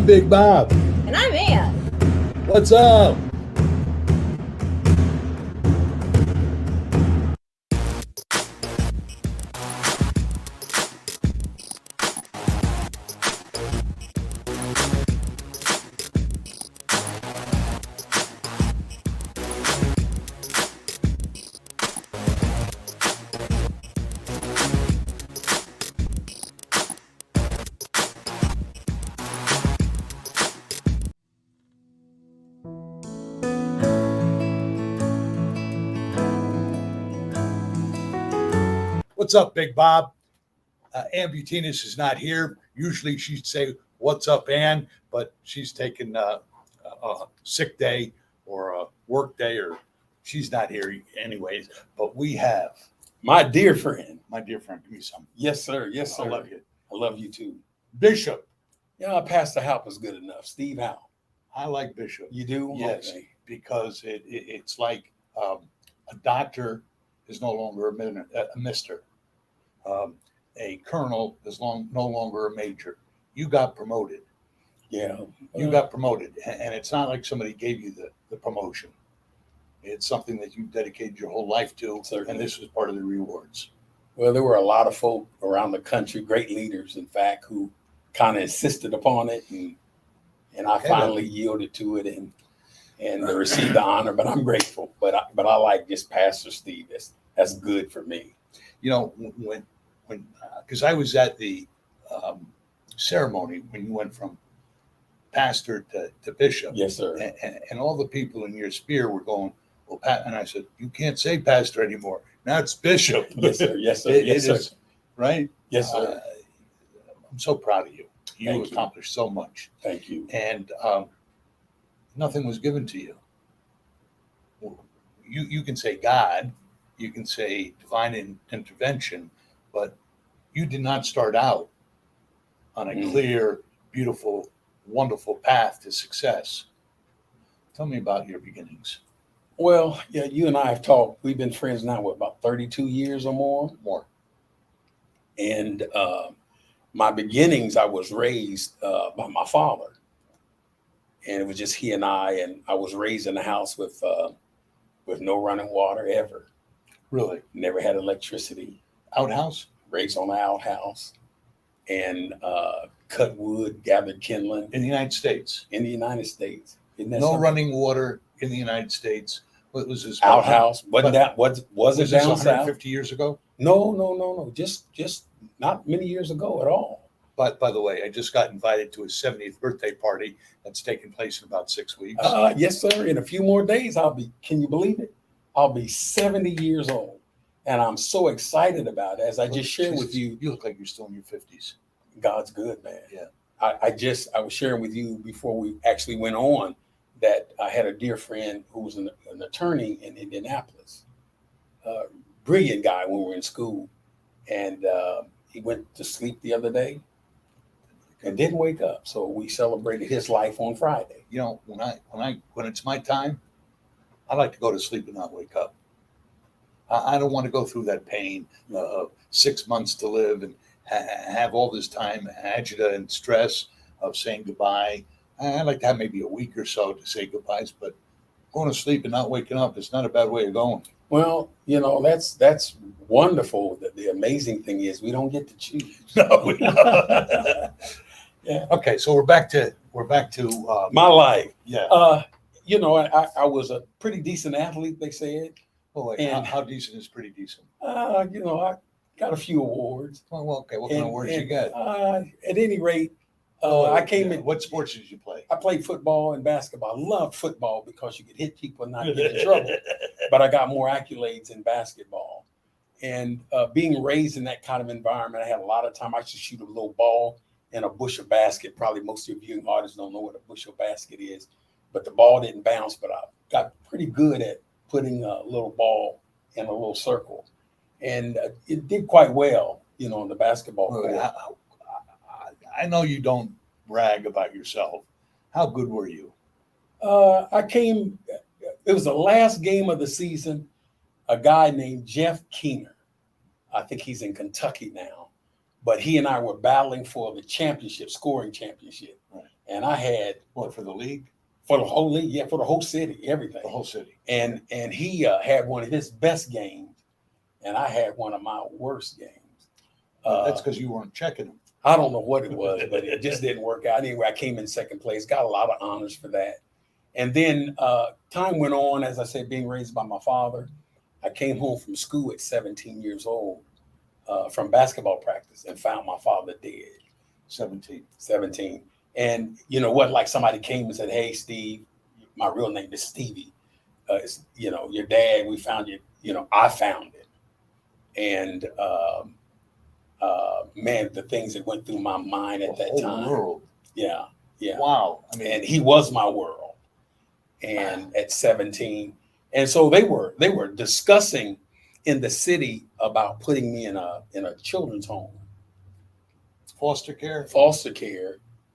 Big Bob. And I'm Ann. What's up? What's up, Big Bob? Ann Butinas is not here. Usually she'd say, "What's up, Ann?" But she's taken a sick day or a work day, or she's not here anyways. But we have My dear friend. my dear friend. Give me some. Yes, sir. Yes, sir. I love you, I love you too. Bishop. Yeah, Pastor Houpe is good enough. Steve Houpe. I like Bishop. You do? Yes, Okay. because it's like a doctor is no longer a mister. A colonel is no longer a major. You got promoted. Yeah. You got promoted, and it's not like somebody gave you the promotion. It's something that you dedicated your whole life to, Certainly. and this was part of the rewards. Well, there were a lot of folk around the country, great leaders, in fact, who kind of insisted upon it, and I finally yielded to it and received the honor. But I'm grateful. But I like just Pastor Steve. That's good for me. You know, when because I was at the ceremony when you went from pastor to bishop. Yes, sir. And all the people in your sphere were going, "Well, Pat," and I said, "You can't say pastor anymore. Now it's bishop." Yes, sir. Yes, sir. It Yes, sir. is, right? Yes, sir. I'm so proud of you. You Thank you. accomplished so much, Thank you. and nothing was given to you. You can say God, you can say divine intervention, but you did not start out on a clear, beautiful, wonderful path to success. Tell me about your beginnings. Well, yeah, you and I have talked. We've been friends now, what, about 32 years or more? More. And my beginnings, I was raised by my father. And it was just he and I was raised in a house with no running water ever. Really? Never had electricity. Outhouse? Raised on an outhouse and cut wood, gathered kindling. In the United States? In the United States. No running water in the United States. What was this? Outhouse? Wasn't was it this down 150 south? years ago? No. Just not many years ago at all. But by the way, I just got invited to his 70th birthday party that's taking place in about 6 weeks. Yes, sir. In a few more days, can you believe it? I'll be 70 years old. And I'm so excited about it. As I just shared with you. You look like you're still in your 50s. God's good, man. Yeah. I was sharing with you before we actually went on that I had a dear friend who was an attorney in Indianapolis. Brilliant guy when we were in school. And he went to sleep the other day and didn't wake up. So we celebrated his life on Friday. You know, when it's my time, I like to go to sleep and not wake up. I don't want to go through that pain of 6 months to live and have all this time, agita and stress of saying goodbye. I like to have maybe a week or so to say goodbyes, but going to sleep and not waking up is not a bad way of going. Well, you know, that's wonderful. The amazing thing is we don't get to choose. No, we don't. Yeah. Okay, so we're back to my life. Yeah. You know, I was a pretty decent athlete, they said. Oh, wait, And- how decent is pretty decent? You know, I got a few awards. Well, okay. What kind of awards you get? At any rate, I came in. What sports did you play? I played football and basketball. I loved football because you could hit people and not get in trouble. But I got more accolades in basketball. And being raised in that kind of environment, I had a lot of time. I used to shoot a little ball in a bushel basket. Probably most of your viewing audience don't know what a bushel basket is. But the ball didn't bounce, but I got pretty good at putting a little ball in a little circle. And it did quite well, you know, on the basketball court. I know you don't brag about yourself. How good were you? It was the last game of the season. A guy named Jeff Keener, I think he's in Kentucky now, but he and I were battling for the championship, scoring championship. Right. and I had What, for the league? for the whole league, yeah, for the whole city, everything. The whole city. And he had one of his best games, and I had one of my worst games. That's because you weren't checking them. I don't know what it was, but it just didn't work out. Anyway, I came in second place, got a lot of honors for that. And then time went on, as I said, being raised by my father. I came home from school at 17 years old from basketball practice and found my father dead. 17. And you know what? Like somebody came and said, "Hey, Steve, my real name is Stevie. Your dad. We found you. I found it." And man, the things that went through my mind at that time. World. Yeah. Wow. I mean, and he was my world. And at 17, and so they were discussing in the city about putting me in a children's home, foster care.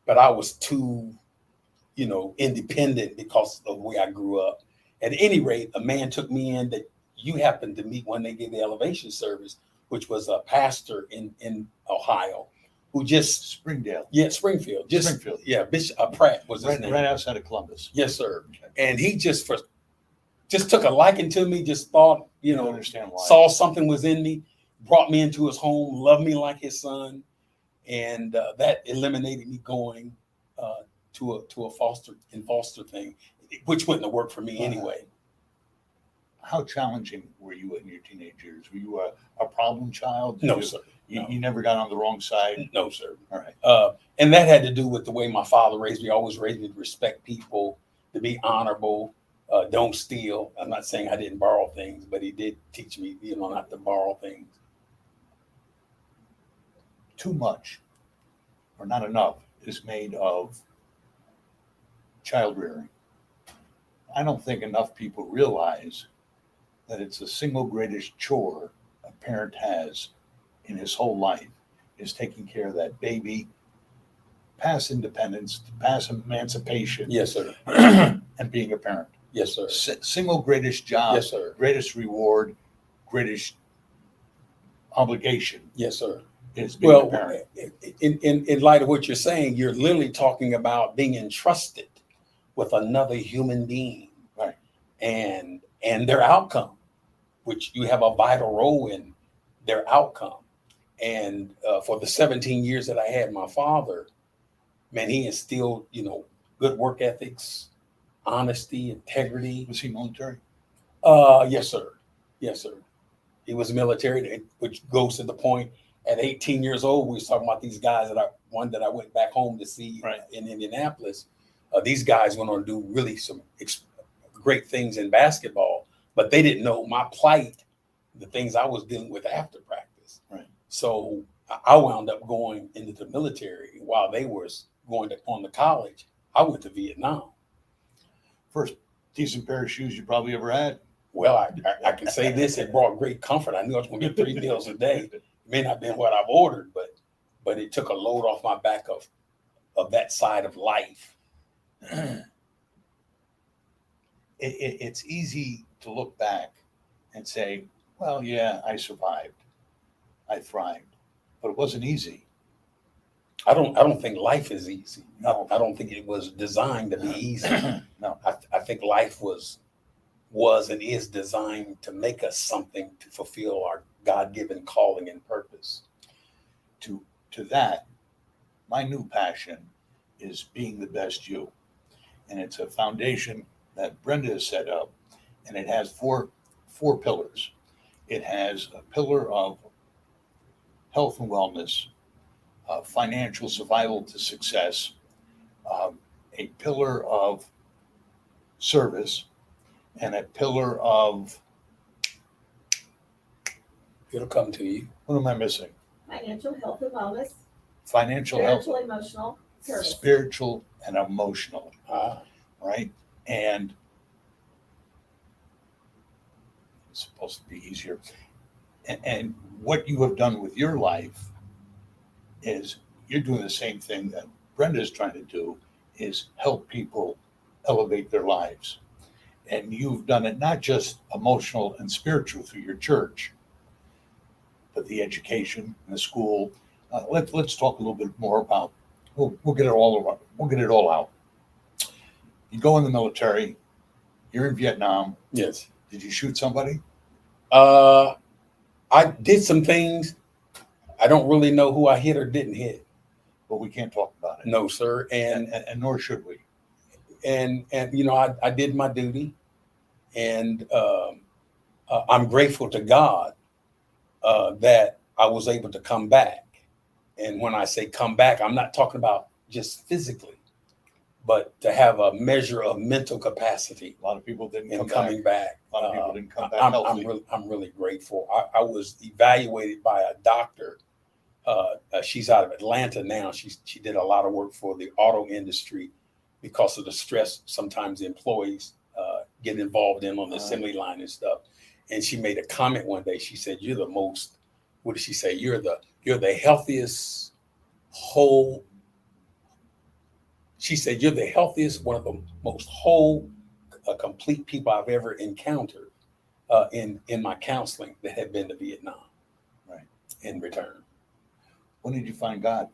But I was too, independent because of the way I grew up. At any rate, a man took me in that you happened to meet when they did the elevation service, which was a pastor in Ohio, who just Springfield. Springfield. Bishop Pratt was his name. Right outside of Columbus. Yes, sir. Okay. And he just took a liking to me. Just thought, understand why. Saw something was in me, brought me into his home, loved me like his son, and that eliminated me going to a foster thing, which wouldn't have worked for me anyway. How challenging were you in your teenage years? Were you a problem child? No, sir. You never got on the wrong side? No, sir. All right. And that had to do with the way my father raised me. Always raised me to respect people, to be honorable, don't steal. I'm not saying I didn't borrow things, but he did teach me, not to borrow things. Too much or not enough is made of child rearing. I don't think enough people realize that it's the single greatest chore a parent has in his whole life is taking care of that baby, past independence, past emancipation. Yes, sir. And being a parent. Yes, sir. Single greatest job. Yes, sir. Greatest reward, greatest obligation. Yes, sir. Is being a parent. In light of what you're saying, you're literally talking about being entrusted with another human being. Right. And their outcome, which you have a vital role in their outcome. And for the 17 years that I had my father, man, he instilled, good work ethics, honesty, integrity. Was he military? Yes, sir. Yes, sir. He was military, which goes to the point at 18 years old, we was talking about these guys that I went back home to see in Indianapolis. These guys went on to do really some great things in basketball, but they didn't know my plight, the things I was dealing with after practice. Right. So I wound up going into the military while they were going on to college. I went to Vietnam. First decent pair of shoes you probably ever had. Well, I can say this, it brought great comfort. I knew I was going to get 3 meals a day. It may not have been what I've ordered, but it took a load off my back of that side of life. It's easy to look back and say, well, yeah, I survived. I thrived, but it wasn't easy. I don't think life is easy. No. I don't think it was designed to be easy. No. I think life was and is designed to make us something to fulfill our God-given calling and purpose. To that, my new passion is being the best you. And it's a foundation that Brenda has set up, and it has four pillars. It has a pillar of health and wellness, financial survival to success, a pillar of service, and a pillar of, It'll come to you. what am I missing? Financial health and wellness, Financial health, spiritual, emotional, service. spiritual and emotional, right? And it's supposed to be easier. And what you have done with your life is you're doing the same thing that Brenda's trying to do, is help people elevate their lives. And you've done it not just emotional and spiritual through your church, but the education and the school. Let's talk a little bit more about We'll get it all around. We'll get it all out. You go in the military. You're in Vietnam. Yes. Did you shoot somebody? I did some things. I don't really know who I hit or didn't hit. But we can't talk about it. No, sir. And nor should we. And I did my duty, and I'm grateful to God that I was able to come back. And when I say come back, I'm not talking about just physically, but to have a measure of mental capacity. A lot of people didn't come coming back. A lot of people didn't come back healthy. I'm really grateful. I was evaluated by a doctor. She's out of Atlanta now. She did a lot of work for the auto industry because of the stress sometimes the employees get involved in on the assembly line and stuff. And she made a comment one day. She said, "You're the most," what did she say? You're the healthiest whole. She said, "You're the healthiest, one of the most whole, complete people I've ever encountered in my counseling that had been to Vietnam." Right. In return. When did you find God?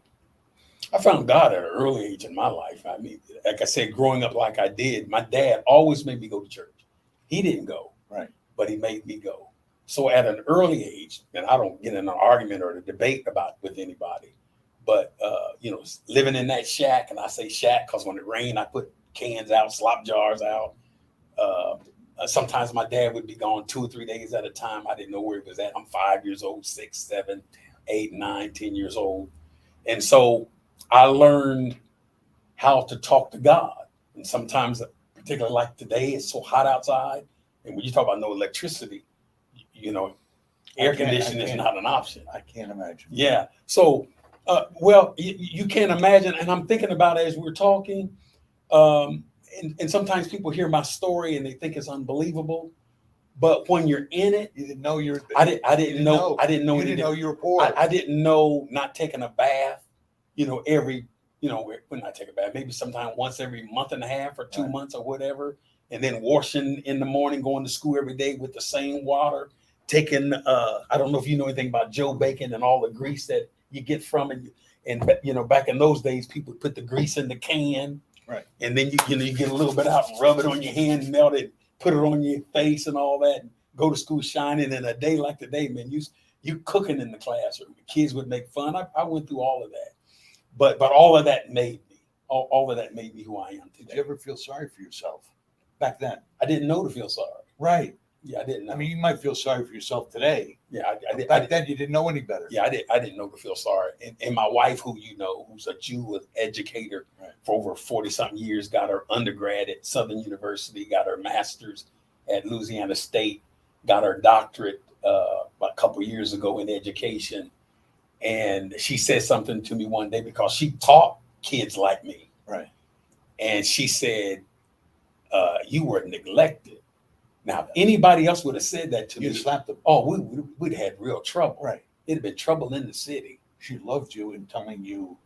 I found God at an early age in my life. I mean, like I said, growing up like I did, my dad always made me go to church. He didn't go, right, but he made me go. So at an early age, and I don't get in an argument or a debate about with anybody, but living in that shack, and I say shack because when it rained, I put cans out, slop jars out. Sometimes my dad would be gone 2 or 3 days at a time. I didn't know where he was at. I'm 5 years old, 6, 7, 8, 9, 10 years old. And so I learned how to talk to God. And sometimes, particularly like today, it's so hot outside. And when you talk about no electricity, air conditioning is not an option. I can't imagine. Yeah. So, you can't imagine. And I'm thinking about it as we're talking. And sometimes people hear my story and they think it's unbelievable. But when you're in it, you didn't know you're. I didn't know. I didn't know. You didn't know you were poor. I didn't know not taking a bath. Every when I take a bath, maybe sometime once every month and a half or 2 months or whatever, and then washing in the morning, going to school every day with the same water. Taking I don't know if you know anything about Joe bacon and all the grease that you get from it. And back in those days, people put the grease in the can, right? And then you get a little bit out, and rub it on your hand, melt it, put it on your face and all that, and go to school shining. And a day like today, man, you cooking in the classroom. The kids would make fun. I went through all of that, but all of that made me. All of that made me who I am today. Did you ever feel sorry for yourself back then? I didn't know to feel sorry. Right. Yeah, I didn't know. I mean, you might feel sorry for yourself today. Yeah, I did. Back then, you didn't know any better. Yeah, I didn't know to feel sorry. And my wife, who's a Jew educator for over 40-something years, got her undergrad at Southern University, got her master's at Louisiana State, got her doctorate a couple years ago in education. And she said something to me one day because she taught kids like me. Right. And she said, you were neglected. Now, if anybody else would have said that to me, slapped them. Oh, we'd had real trouble. Right. It'd have been trouble in the city. She loved you and telling you.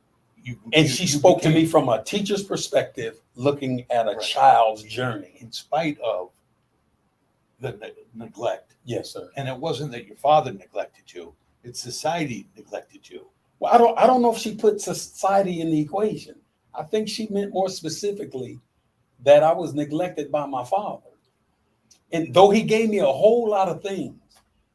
She spoke to me from a teacher's perspective, looking at a child's journey. In spite of the neglect. Yes, sir. And it wasn't that your father neglected you. It's society neglected you. Well, I don't know if she put society in the equation. I think she meant more specifically that I was neglected by my father. And though he gave me a whole lot of things,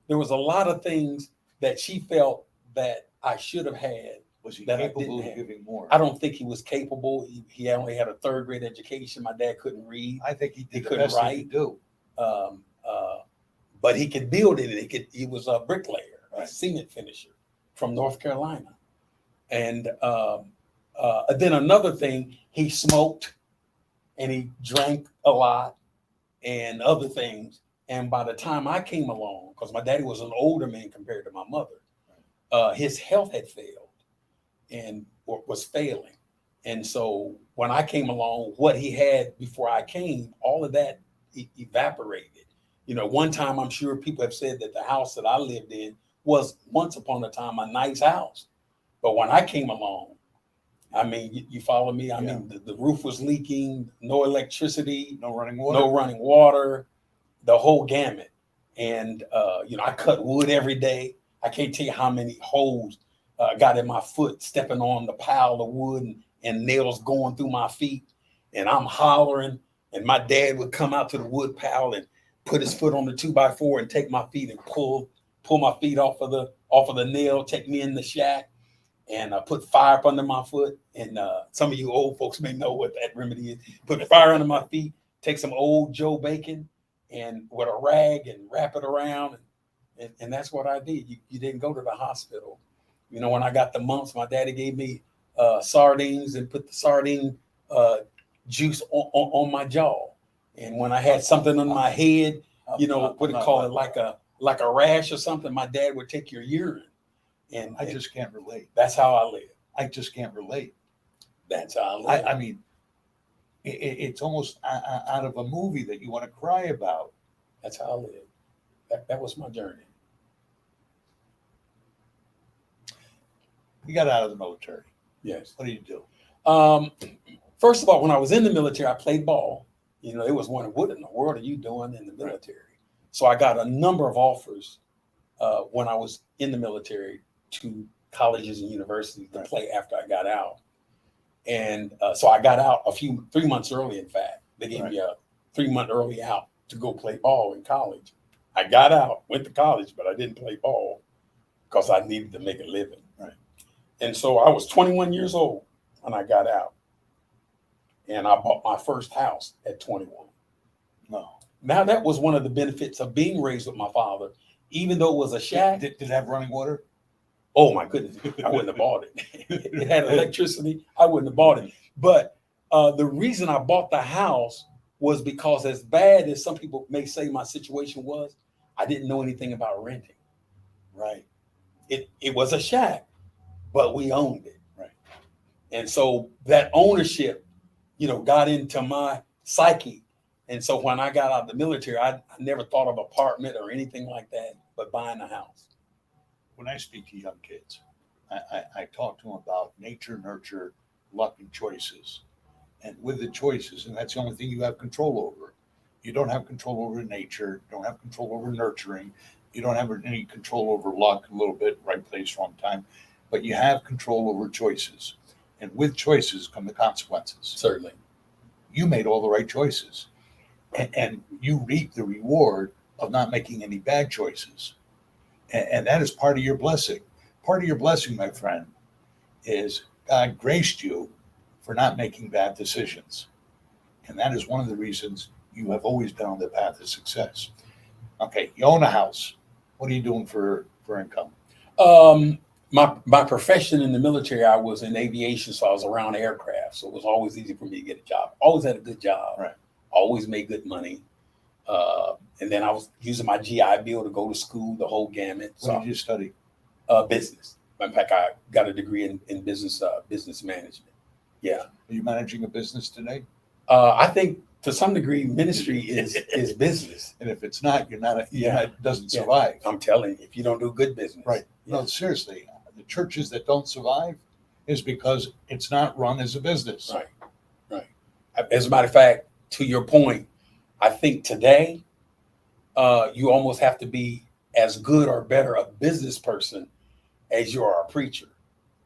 there was a lot of things that she felt that I should have had. Was he that capable of giving more? I don't think he was capable. He only had a 3rd grade education. My dad couldn't read. I think he couldn't best write. He could do. But he could build it. He was a bricklayer, a Right. cement finisher from North Carolina. And then another thing, he smoked and he drank a lot and other things. And by the time I came along, because my daddy was an older man compared to my mother, his health had failed and was failing. And so when I came along, what he had before I came, all of that evaporated. One time I'm sure people have said that the house that I lived in was once upon a time a nice house. But when I came along, I mean, you follow me? I mean, the roof was leaking, no electricity, no running water, the whole gamut. And, I cut wood every day. I can't tell you how many holes got in my foot stepping on the pile of wood and nails going through my feet, and I'm hollering, and my dad would come out to the wood pile and put his foot on the 2x4 and take my feet and pull my feet off of the nail, take me in the shack, and put fire up under my foot. And some of you old folks may know what that remedy is. Put fire under my feet, take some old Joe bacon and with a rag and wrap it around. And that's what I did. You didn't go to the hospital. You know, when I got the mumps, my daddy gave me sardines and put the sardine juice on my jaw. And when I had something on my head, you know, what do you call it, like a rash or something, my dad would take your urine. And I just can't relate. that's how I live. I just can't relate. That's how I live. I mean, it's almost out of a movie that you want to cry about. That's how I live. That was my journey. You got out of the military. Yes. What do you do? First of all, when I was in the military, I played ball. You know, it was wondering, what in the world are you doing in the military? So I got a number of offers when I was in the military to colleges and universities to play after I got out. And so I got out 3 months early, in fact. They gave me a 3-month early out to go play ball in college. I got out, went to college, but I didn't play ball because I needed to make a living. Right. And so I was 21 years old when I got out. And I bought my first house at 21. No. Now, that was one of the benefits of being raised with my father, even though it was a shack. Did it have running water? Oh my goodness, I wouldn't have bought it. It had electricity. I wouldn't have bought it. But the reason I bought the house was because, as bad as some people may say my situation was, I didn't know anything about renting. Right. It was a shack, but we owned it. Right. And so that ownership, you know, got into my psyche. And so when I got out of the military, I never thought of apartment or anything like that, but buying a house. When I speak to young kids, I talk to them about nature, nurture, luck, and choices. And with the choices, and that's the only thing you have control over. You don't have control over nature, you don't have control over nurturing, you don't have any control over luck, a little bit, right place, wrong time, but you have control over choices. And with choices come the consequences. Certainly. You made all the right choices. And you reap the reward of not making any bad choices. And that is part of your blessing. Part of your blessing, my friend, is God graced you for not making bad decisions. And that is one of the reasons you have always been on the path of success. Okay, you own a house. What are you doing for income? My profession in the military, I was in aviation, so I was around aircraft. So it was always easy for me to get a job. Always had a good job. Right. Always made good money. And then I was using my GI Bill to go to school, the whole gamut. What So did you study? business. In fact, I got a degree in business management. Yeah. Are you managing a business today? I think to some degree, ministry is business. And if it's not, it doesn't Yeah. survive. I'm telling you, if you don't do good business. Right. Yeah. No, seriously, the churches that don't survive is because it's not run as a business. Right. Right. As a matter of fact, to your point, I think today you almost have to be as good or better a business person as you are a preacher,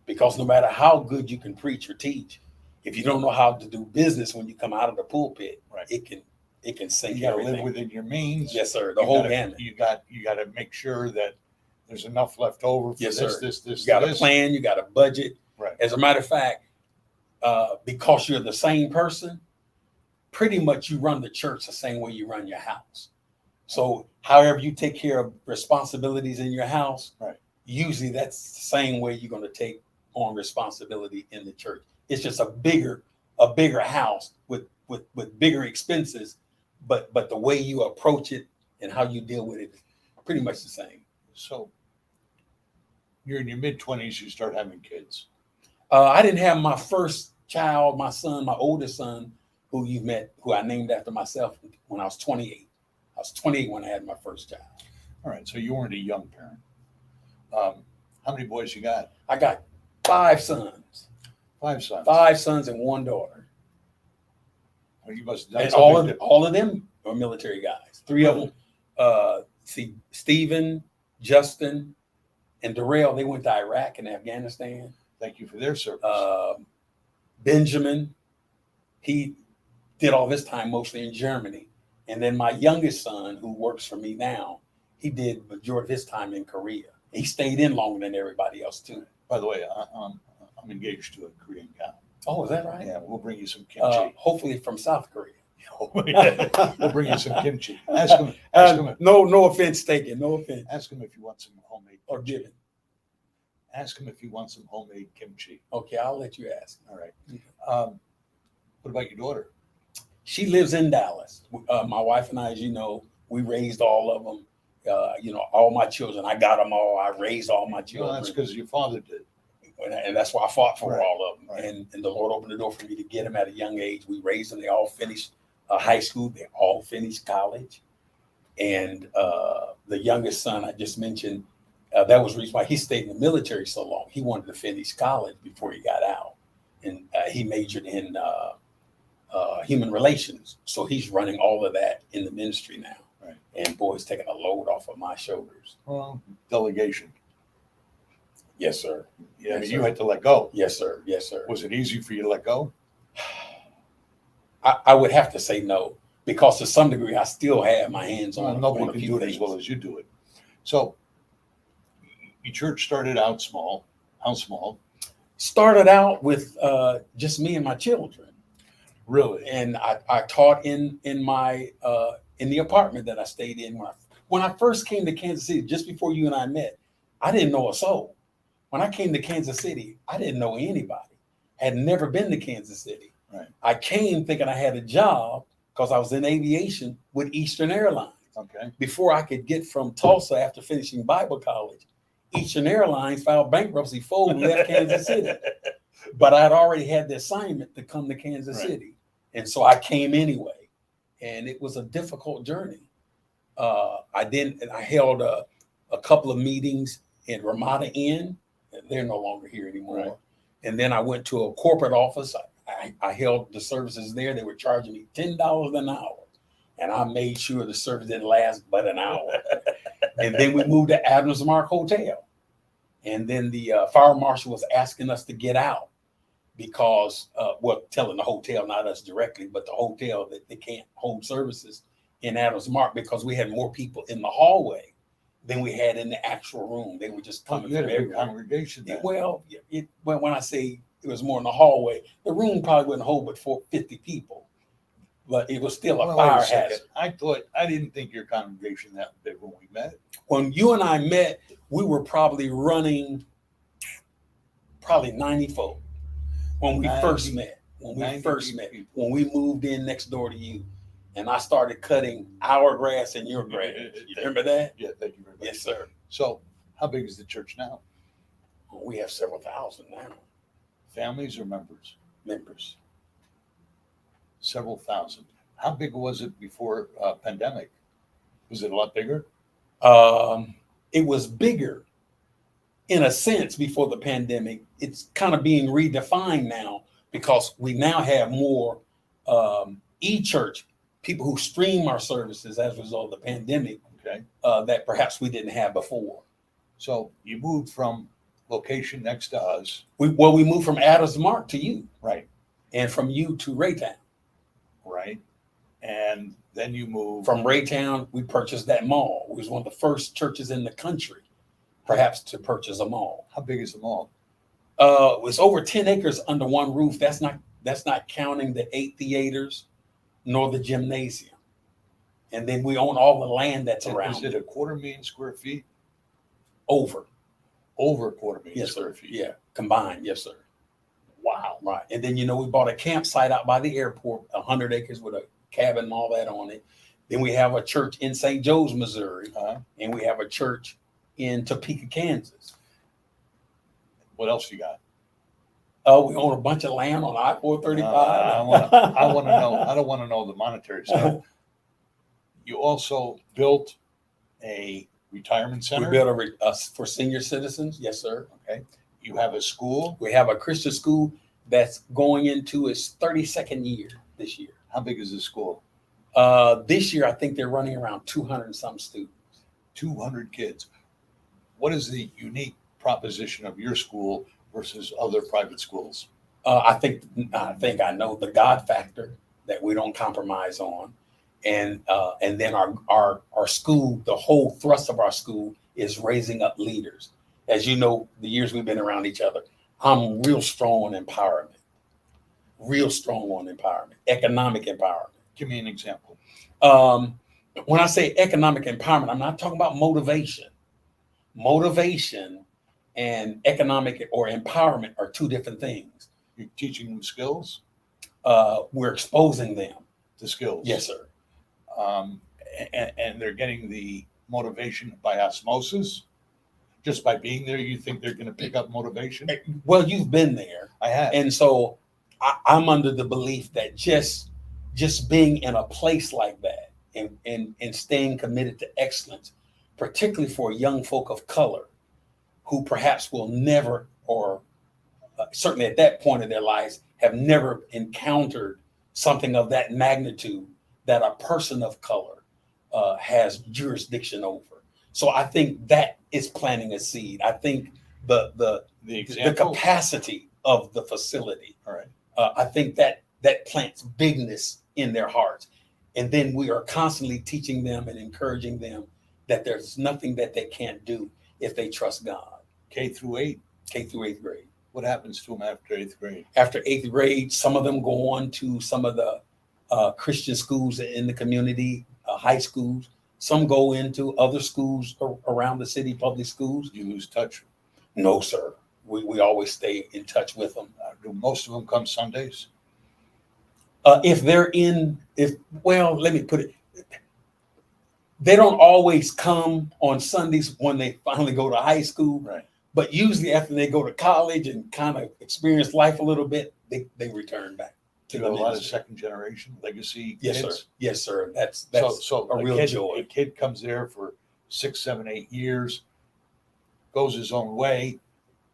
because no matter how good you can preach or teach, if you don't know how to do business when you come out of the pulpit, Right. it can sink You got to everything. live within your means. Yes, sir. The whole gamut. You got to make sure that there's enough left over for Yes, this, sir. this, You got a this. plan. You got a budget. Right. As a matter of fact, because you're the same person, pretty much you run the church the same way you run your house. So however you take care of responsibilities in your house, Right. usually that's the same way you're going to take on responsibility in the church. It's just a bigger house with bigger expenses, but the way you approach it and how you deal with it is pretty much the same. So you're in your mid-20s, you start having kids. I didn't have my first child, my son, my oldest son, who you met, who I named after myself, when I was 28. I was 28 when I had my first child. All right, so you weren't a young parent. How many boys you got? I got 5 sons, 5 sons. 5 sons and 1 daughter. Well, you must have done And something all of them are military guys. 3 of them, Stephen, Justin, and Darrell, they went to Iraq and Afghanistan. Thank you for their service. Benjamin, he did all this time mostly in Germany. And then my youngest son, who works for me now, he did majority of his time in Korea. He stayed in longer than everybody else too. By the way, I'm engaged to a Korean gal. Oh, is that right? Yeah, we'll bring you some kimchi. Hopefully from South Korea. We'll bring you some kimchi. Ask him. No offense taken. No offense. Ask him if you want some homemade Or kimchi. given. Ask him if you want some homemade kimchi. Okay, I'll let you ask. All right. What about your daughter? She lives in Dallas. My wife and I, as you know, we raised all of them. All my children. I got them all. I raised all my children. Well, that's because your father did. And that's why I fought for Right, all of them. right. And the Lord opened the door for me to get them at a young age. We raised them. They all finished high school. They all finished college. And the youngest son I just mentioned, that was the reason why he stayed in the military so long. He wanted to finish college before he got out. And he majored in human relations. So he's running all of that in the ministry now. Right. And boy, it's taking a load off of my shoulders. Well, delegation. Yes, sir. Yeah, Yes, you sir. had to let go. Yes, sir. Yes, sir. Was it easy for you to let go? I would have to say no, because to some degree, I still have my hands on, Nobody on a can few do it things. as well as you do it. So your church started out small. How small? Started out with just me and my children, Really? and I taught in my in the apartment that I stayed in when I first came to Kansas City. Just before you and I met, I didn't know a soul. When I came to Kansas City, I didn't know anybody. Had never been to Kansas City. Right. I came thinking I had a job because I was in aviation with Eastern Airlines. Okay. Before I could get from Tulsa after finishing Bible college, Eastern Airlines filed bankruptcy, folded, left Kansas City. But I'd already had the assignment to come to Kansas Right. City. And so I came anyway. And it was a difficult journey. I held a couple of meetings in Ramada Inn. They're no longer here anymore. Right. And then I went to a corporate office. I held the services there. They were charging me $10 an hour. And I made sure the service didn't last but an hour. And then we moved to Adams Mark Hotel. And then the fire marshal was asking us to get out because, telling the hotel, not us directly, but the hotel that they can't hold services in Adams Mark because we had more people in the hallway than we had in the actual room. They were just coming You had from a big everywhere. congregation then. When I say it was more in the hallway, the room probably wouldn't hold but 50 people, but it was still a Well, fire wait a second. hazard. I didn't think your congregation that big when we met. When you and I met, we were probably running 90 folk when we 90 first met. When we 90 first met, people. when we moved in next door to you, and I started cutting our grass and your grass. You remember that? Yeah, thank you very much. Yes, sir. So how big is the church now? We have several thousand now Families or members? members. Several thousand. How big was it before pandemic? Was it a lot bigger? It was bigger in a sense before the pandemic. It's kind of being redefined now because we now have more e-church, people who stream our services as a result of the pandemic Okay. that perhaps we didn't have before. So you moved from location next to us. We moved from Adams Mark to you Right. and from you to Raytown. Right. And then you moved From Raytown, we purchased that mall. It was one of the first churches in the country, perhaps, to purchase a mall. How big is the mall? It was over 10 acres under one roof. That's not counting the 8 theaters nor the gymnasium. And then we own all the land that's around. Is it 250,000 square feet? Over. Over 250,000 Yes, square sir. feet. Yeah, combined. Yes, sir. Wow. Right. And then, we bought a campsite out by the airport, 100 acres with a cabin and all that on it. Then we have a church in St. Joe's, Missouri, and we have a church in Topeka, Kansas. What else you got? We own a bunch of land on I-435. I want to know. I don't want to know the monetary stuff. You also built a retirement We center. built for senior citizens. Yes, sir. Okay. You have a school. We have a Christian school that's going into its 32nd year this year. How big is the school? This year, I think they're running around 200 and some students. 200 kids. What is the unique proposition of your school versus other private schools? I think I know the God factor that we don't compromise on, and then our school, the whole thrust of our school is raising up leaders. As you know, the years we've been around each other, I'm real strong on empowerment, economic empowerment. Give me an example. When I say economic empowerment, I'm not talking about motivation. Motivation and economic or empowerment are two different things. You're teaching them skills, We're exposing them. the skills. Yes, sir. And they're getting the motivation by osmosis. Just by being there, you think they're going to pick up motivation? Well, you've been there, I have. and so I'm under the belief that just being in a place like that and staying committed to excellence, particularly for young folk of color, who perhaps will never, or certainly at that point in their lives, have never encountered something of that magnitude that a person of color has jurisdiction over. So I think that is planting a seed. I think the capacity of the facility. All right. I think that plants bigness in their hearts, and then we are constantly teaching them and encouraging them that there's nothing that they can't do if they trust God. K through 8. K through 8th grade. What happens to them after 8th grade? After 8th grade, some of them go on to some of the Christian schools in the community, high schools. Some go into other schools around the city, public schools. You lose touch. No, sir. We always stay in touch with them. Do most of them come Sundays? Let me put it, they don't always come on Sundays when they finally go to high school. Right. But usually after they go to college and kind of experience life a little bit, they return back to You the got a lot of ministry. second generation legacy Yes, kids. sir. Yes, sir. That's So a real kid, joy. A kid comes there for 6, 7, 8 years, goes his own way,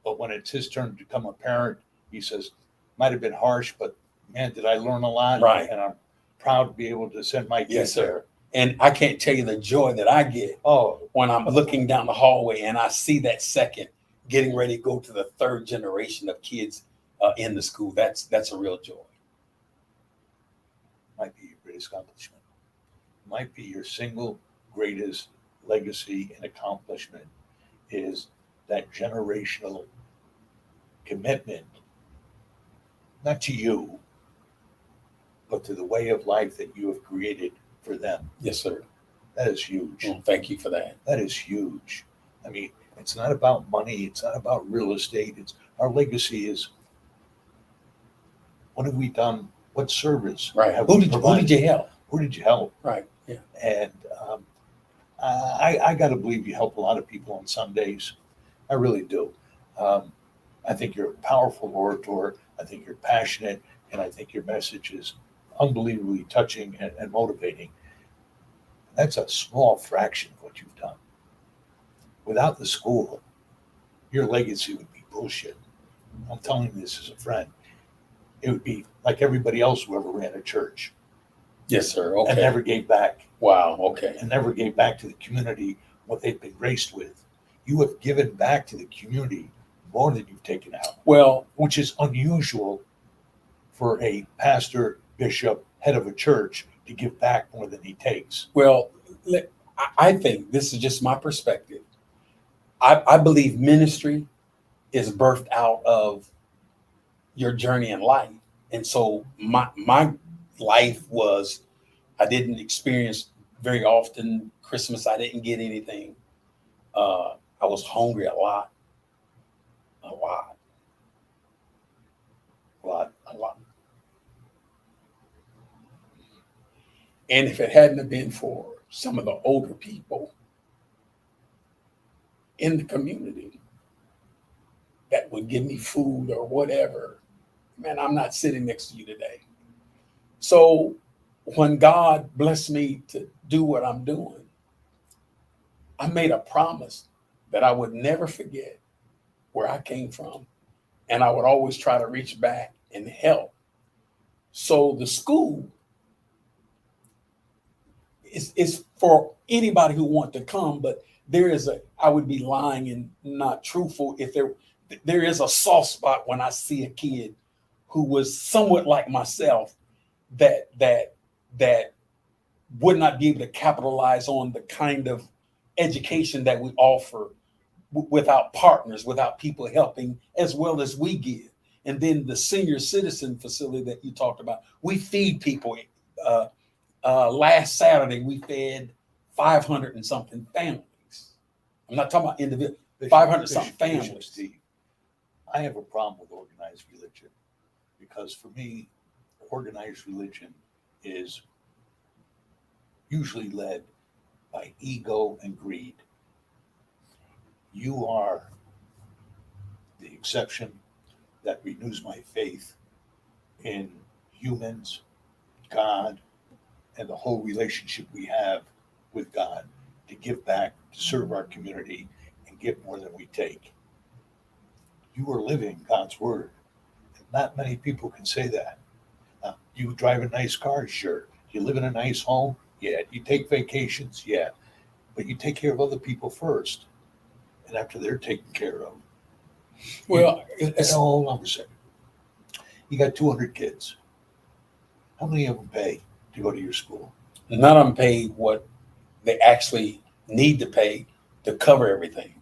but when it's his turn to become a parent, he says, "Might have been harsh, but man, did I learn a lot?" Right. And I'm proud to be able to send my kids Yes, sir. there. And I can't tell you the joy that I get Oh, when I'm looking down the hallway and I see that second getting ready to go to the third generation of kids in the school. That's a real joy. might be your greatest accomplishment. Might be your single greatest legacy and accomplishment is that generational commitment, not to you, but to the way of life that you have created for them. Yes, sir. That is huge. Well, thank you for that. That is huge. I mean, it's not about money. It's not about real estate. It's our legacy is what have we done? What service? Right. have Who we did provided? you help? Who did you help? Right. Yeah. And I got to believe you help a lot of people on Sundays. I really do. I think you're a powerful orator. I think you're passionate, and I think your message is unbelievably touching and motivating. That's a small fraction of what you've done. Without the school, your legacy would be bullshit. I'm telling you this as a friend. It would be like everybody else who ever ran a church Yes, sir. and Okay. never gave back. Wow. Okay. And never gave back to the community what they've been graced with. You have given back to the community more than you've taken out, Well, which is unusual for a pastor, bishop, head of a church to give back more than he takes. Well, I think this is just my perspective. I believe ministry is birthed out of your journey in life. And so my life was, I didn't experience very often Christmas. I didn't get anything. I was hungry a lot. And if it hadn't have been for some of the older people in the community that would give me food or whatever, man, I'm not sitting next to you today. So when God blessed me to do what I'm doing, I made a promise that I would never forget where I came from. And I would always try to reach back and help. So the school is for anybody who want to come, but I would be lying and not truthful if there is a soft spot when I see a kid who was somewhat like myself that would not be able to capitalize on the kind of education that we offer without partners, without people helping as well as we give. And then the senior citizen facility that you talked about, we feed people. Last Saturday, we fed 500 and something families. I'm not talking about individual, 500 something families. Steve, I have a problem with organized religion because for me, organized religion is usually led by ego and greed. You are the exception that renews my faith in humans, God, and the whole relationship we have with God to give back, to serve our community, and give more than we take. You are living God's word. Not many people can say that. You drive a nice car, sure. You live in a nice home, yeah. You take vacations, yeah. But you take care of other people first. And after they're taken care of. Well, Hold on for a second. You got 200 kids. How many of them pay to go to your school? none of them paid what they actually need to pay to cover everything.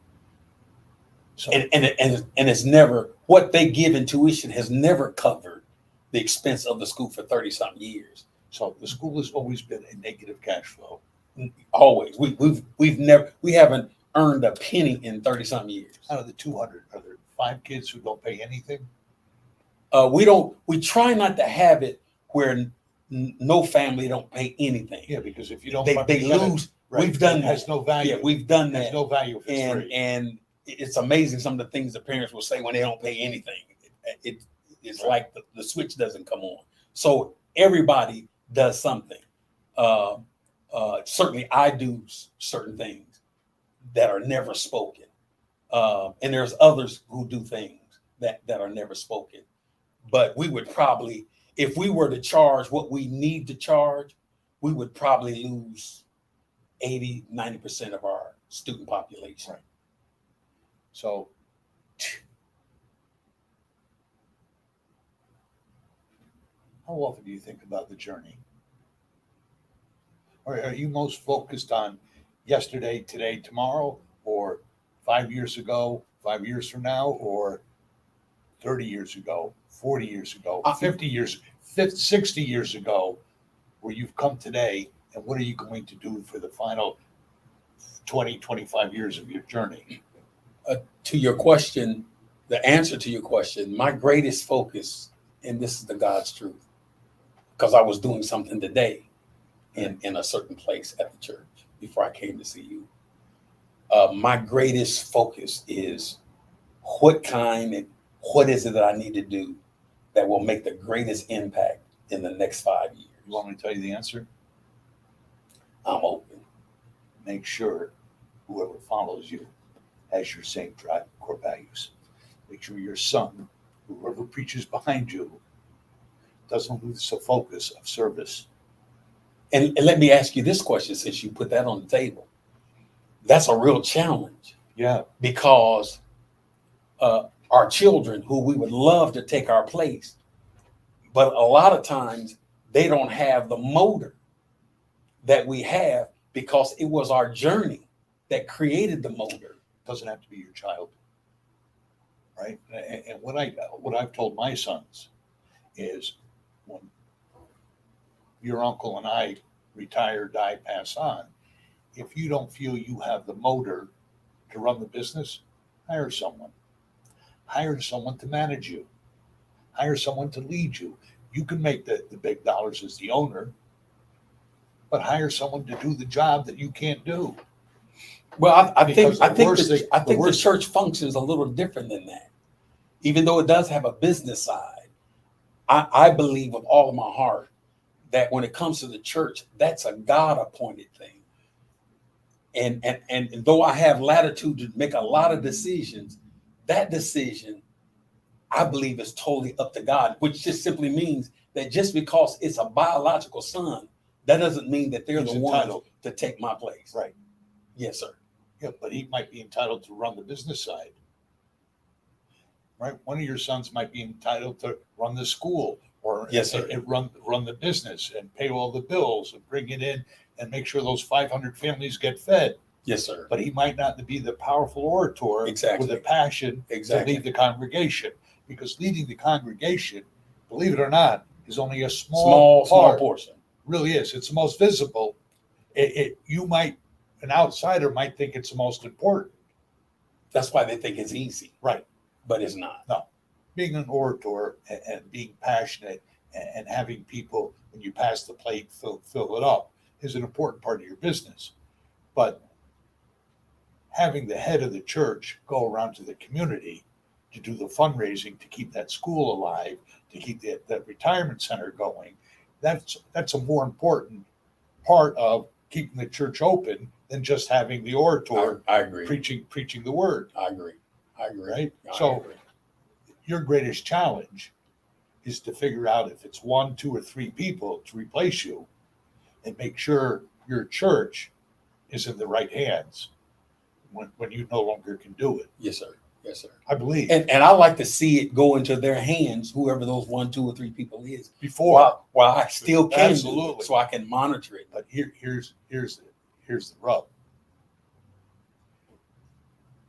So, And it's never, what they give in tuition has never covered the expense of the school for 30 something years. so the school has always been a negative cash flow. Always. We haven't earned a penny in 30 something years. Out of the 200, are there 5 kids who don't pay anything? We try not to have it where no family don't pay anything. Yeah, because if you don't, They lose. right, We've done it has that. no value. Yeah, we've done It has that. no value if it's free. And it's amazing some of the things the parents will say when they don't pay anything. It's Right. like the switch doesn't come on. So everybody does something. Certainly I do certain things that are never spoken. And there's others who do things that are never spoken. But we would probably, if we were to charge what we need to charge, we would probably lose 80-90% of our student population. Right. So how often do you think about the journey? Or are you most focused on yesterday, today, tomorrow, or 5 years ago, 5 years from now, or 30 years ago, 40 years ago, 50 years, 60 years ago, where you've come today, and what are you going to do for the final 20, 25 years of your journey? To your question, the answer to your question, my greatest focus, and this is the God's truth, because I was doing something today in a certain place at the church before I came to see you. My greatest focus is what is it that I need to do that will make the greatest impact in the next 5 years? You want me to tell you the answer? I'm open. Make sure whoever follows you has your same driving core values. Make sure your son, whoever preaches behind you, doesn't lose the focus of service. And let me ask you this question, since you put that on the table. That's a real challenge. Yeah. Because our children, who we would love to take our place, but a lot of times they don't have the motor that we have because it was our journey that created the motor. Doesn't have to be your child, right? And what I've told my sons is, when your uncle and I retire, die, pass on, if you don't feel you have the motor to run the business, hire someone. Hire someone to manage you. Hire someone to lead you. You can make the big dollars as the owner, but hire someone to do the job that you can't do. Well, I think Because the church functions a little different than that. Even though it does have a business side, I believe with all of my heart that when it comes to the church, that's a God-appointed thing. And though I have latitude to make a lot of decisions, that decision, I believe, is totally up to God, which just simply means that just because it's a biological son, that doesn't mean that they're He's the ones entitled to take my place. Right. Yes, sir. Yeah, but he might be entitled to run the business side. right? One of your sons might be entitled to run the school or Yes, sir. run the business and pay all the bills and bring it in and make sure those 500 families get fed. Yes, sir. But he might not be the powerful orator Exactly. with a passion Exactly. to lead the congregation. Because leading the congregation, believe it or not, is only a Small part. portion. Really is. It's the most visible. An outsider might think it's the most important. That's why they think it's easy. Right. But it's not. No. Being an orator and being passionate and having people, when you pass the plate, fill it up is an important part of your business. But having the head of the church go around to the community to do the fundraising to keep that school alive, to keep that retirement center going, that's a more important part of keeping the church open than just having the orator I agree. preaching the word. I agree. Right? I So agree. your greatest challenge is to figure out if it's 1, 2, or 3 people to replace you and make sure your church is in the right hands when you no longer can do it. Yes, sir. Yes, sir. I believe. And I like to see it go into their hands, whoever those 1, 2, or 3 people is, Before. while I still can do Absolutely. it, so I can monitor it. But here's the rub.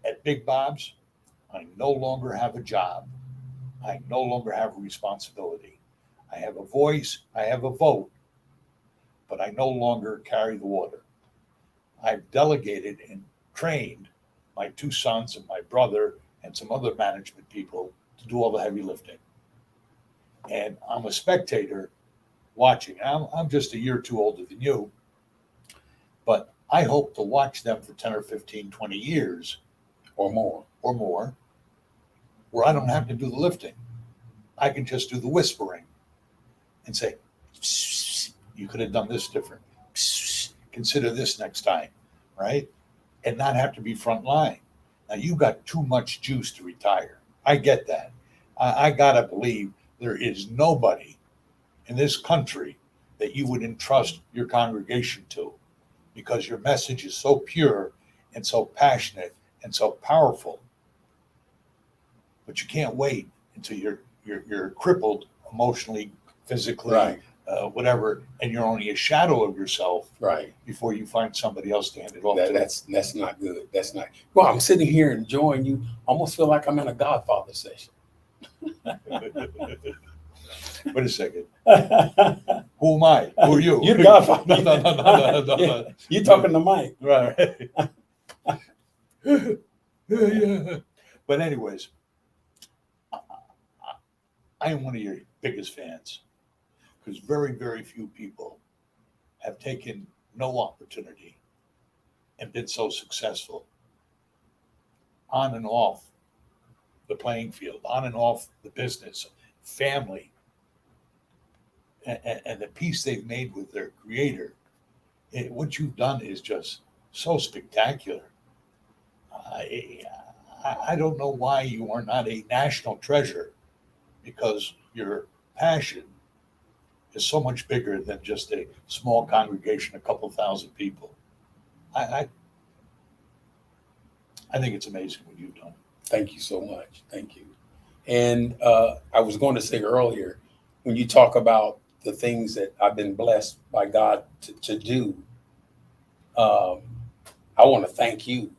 At Big Bob's, I no longer have a job. I no longer have a responsibility. I have a voice, I have a vote, but I no longer carry the water. I've delegated and trained my 2 sons and my brother and some other management people to do all the heavy lifting. And I'm a spectator watching. I'm just a year or 2 older than you, but I hope to watch them for 10 or 15, 20 years Or more. where I don't have to do the lifting. I can just do the whispering and say, you could have done this different. Consider this next time, right? And not have to be front line. Now you got too much juice to retire. I get that. I gotta believe there is nobody in this country that you would entrust your congregation to, because your message is so pure and so passionate and so powerful. But you can't wait until you're crippled emotionally, physically, Right. Whatever, and you're only a shadow of yourself Right. before you find somebody else to hand it off to. That's not good. That's not. Well, I'm sitting here enjoying you. Almost feel like I'm in a Godfather session. Wait a second. Who am I? Who are you? You're the Godfather. No. Yeah, you talking to Mike. Right. Yeah. But anyways, I am one of your biggest fans, because very, very few people have taken no opportunity and been so successful on and off the playing field, on and off the business, family, and the peace they've made with their creator. What you've done is just so spectacular. I don't know why you are not a national treasure, because your passion is so much bigger than just a small congregation, a couple thousand people. I think it's amazing what you've done. Thank you so much. Thank you. And I was going to say earlier, when you talk about the things that I've been blessed by God to do, I want to thank you.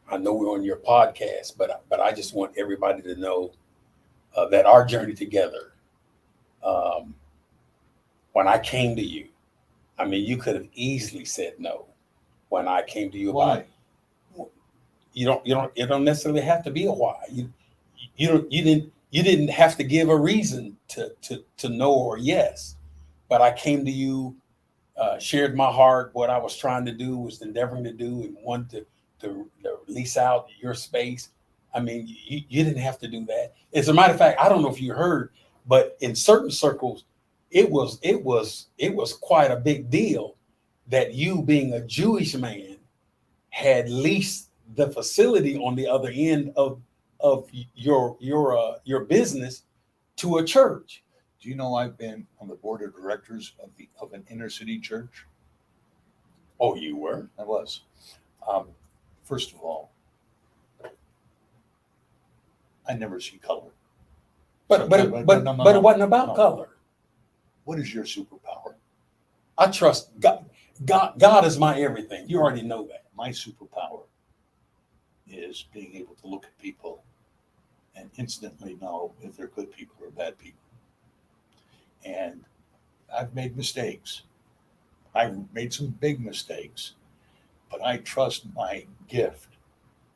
I know we're on your podcast, but I just want everybody to know that our journey together, when I came to you, I mean, you could have easily said no when I came to you about Why? you don't necessarily have to be a why. You didn't have to give a reason to no or yes. But I came to you, shared my heart, what I was trying to do, was endeavoring to do, and wanted to release out your space. I mean, you didn't have to do that. As a matter of fact, I don't know if you heard, but in certain circles, it was quite a big deal that you, being a Jewish man, had leased the facility on the other end of your business to a church. Do you know I've been on the board of directors of an inner city church? Oh, you were? I was. First of all, I never see color. But No, it wasn't about no. color. What is your superpower? I trust God. God is my everything. You already know that. My superpower is being able to look at people and instantly know if they're good people or bad people. And I've made mistakes. I've made some big mistakes, but I trust my gift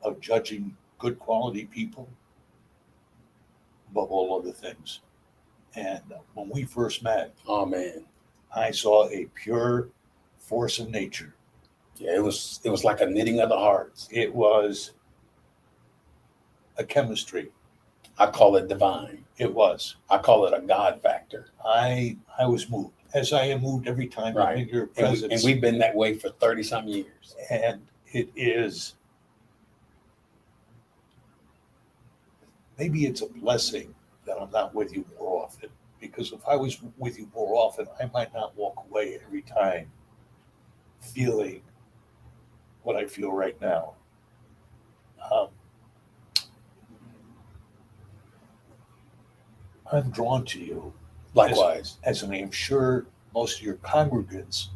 of judging good quality people above all other things. And when we first met, Oh man, I saw a pure force of nature. yeah, it was like a knitting of the hearts. It was a chemistry. I call it divine. It was. I call it a God factor. I was moved, as I am moved every time I Right. meet your And presence. we've been that way for 30 some years. And it is, maybe it's a blessing that I'm not with you more often. Because if I was with you more often, I might not walk away every time feeling what I feel right now. Um, I'm drawn to you, Likewise. as I am sure most of your congregants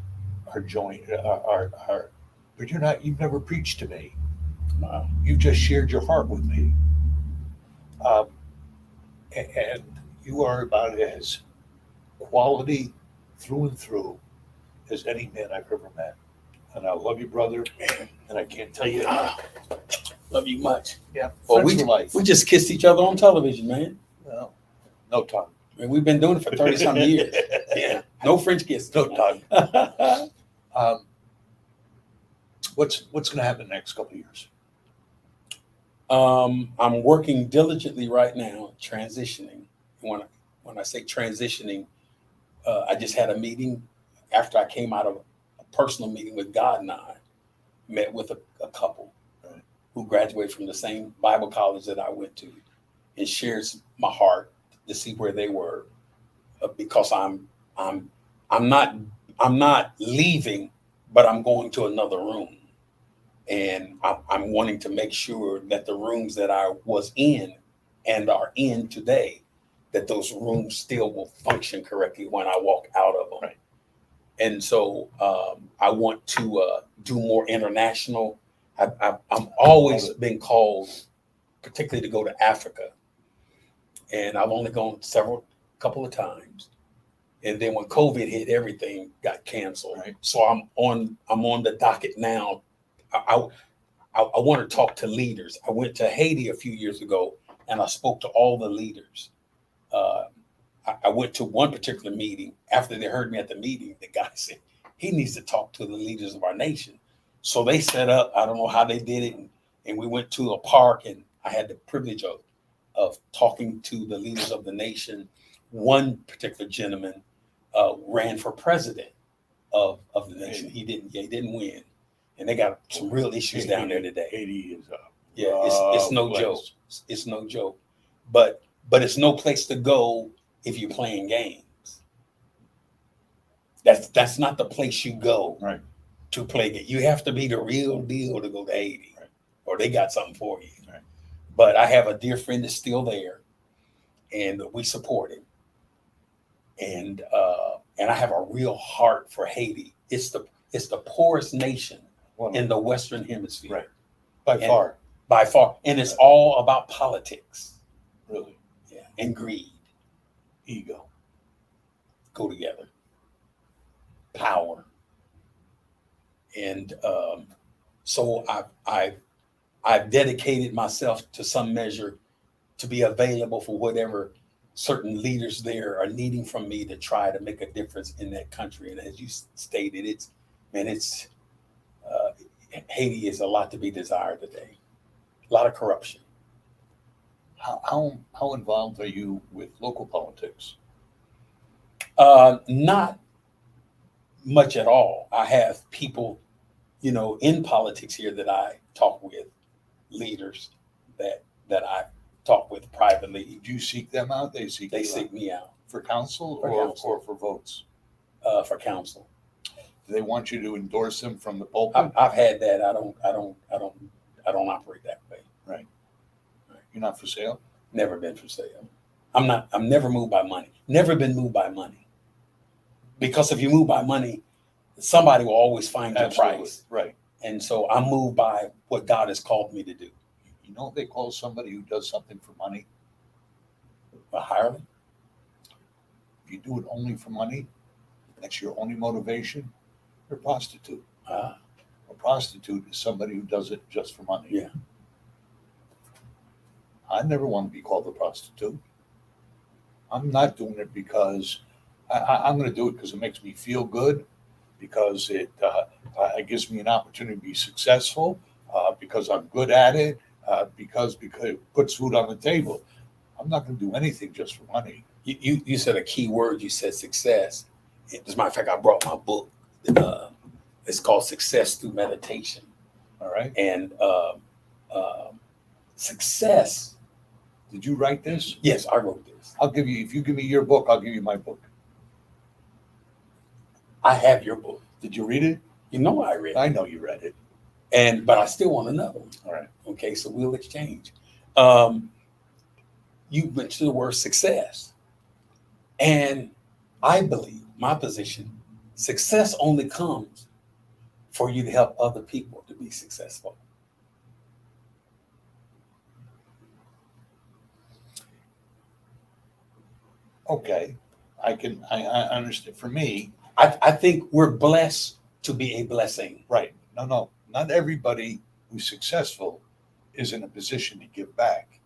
are joined, are, but you've never preached to me. Wow. You just shared your heart with me. Um, and you are about as quality through and through as any man I've ever met. And I love you, brother. And I can't tell you enough. Love you much. Yeah, Well, friends for life. we just kissed each other on television, man. No, no tongue. And we've been doing it for 30 some years. Yeah. No French kiss. No tongue. What's going to happen next couple of years? I'm working diligently right now, transitioning. When I say transitioning, I just had a meeting after I came out of a personal meeting with God, and I met with a couple who graduated from the same Bible college that I went to, and shares my heart to see where they were, because I'm not leaving, but I'm going to another room. And I'm wanting to make sure that the rooms that I was in and are in today, that those rooms still will function correctly when I walk out of them. Right. And so I want to do more international. I'm always been called, particularly to go to Africa. And I've only gone couple of times. And then when COVID hit, everything got canceled. Right. So I'm on the docket now. I want to talk to leaders. I went to Haiti a few years ago, and I spoke to all the leaders. I went to one particular meeting. After they heard me at the meeting, the guy said he needs to talk to the leaders of our nation. So they set up, I don't know how they did it, and we went to a park, and I had the privilege of talking to the leaders of the nation. One particular gentleman ran for president of the nation. He didn't win. And they got some real issues down there today. Haiti is Yeah, it's no place. joke. It's no joke. But it's no place to go if you're playing games. That's not the place you go Right. to play games. You have to be the real deal to go to Haiti, Right. or they got something for you. Right. But I have a dear friend that's still there, and we support him. And I have a real heart for Haiti. It's the poorest nation in the Western Hemisphere. Right. By far. And it's all about politics. Really. Yeah. And greed Ego. go together. Power. And so I've dedicated myself to some measure to be available for whatever certain leaders there are needing from me to try to make a difference in that country. And as you stated, Haiti is a lot to be desired today. A lot of corruption. How involved are you with local politics? Not much at all. I have people, in politics here that I talk with, leaders that I talk with privately. Do you seek them out? They seek me out for counsel For or counsel. for votes? For counsel. Do they want you to endorse them from the pulpit? I've had that. I don't operate that way. You're not for sale? Never been for sale. I'm never moved by money. Never been moved by money. Because if you move by money, somebody will always find your Absolutely. price. Right. And so I'm moved by what God has called me to do. You know what they call somebody who does something for money? A hireling? If you do it only for money, that's your only motivation, you're a prostitute. Ah, A prostitute is somebody who does it just for money. Yeah. I never want to be called a prostitute. I'm not doing it because I'm going to do it because it makes me feel good, because it gives me an opportunity to be successful, because I'm good at it, because it puts food on the table. I'm not going to do anything just for money. you said a key word. You said success. As a matter of fact, I brought my book. It's called Success Through Meditation. All right. And success. Did you write this? Yes, I wrote this. I'll give you, if you give me your book, I'll give you my book. I have your book. Did you read it? You know I read it. I know you read it. But I still want another one. All right. Okay, so we'll exchange. You mentioned the word success. And I believe, my position, success only comes for you to help other people to be successful. Okay. I understand. For me, I think we're blessed to be a blessing. right. No. Not everybody who's successful is in a position to give back.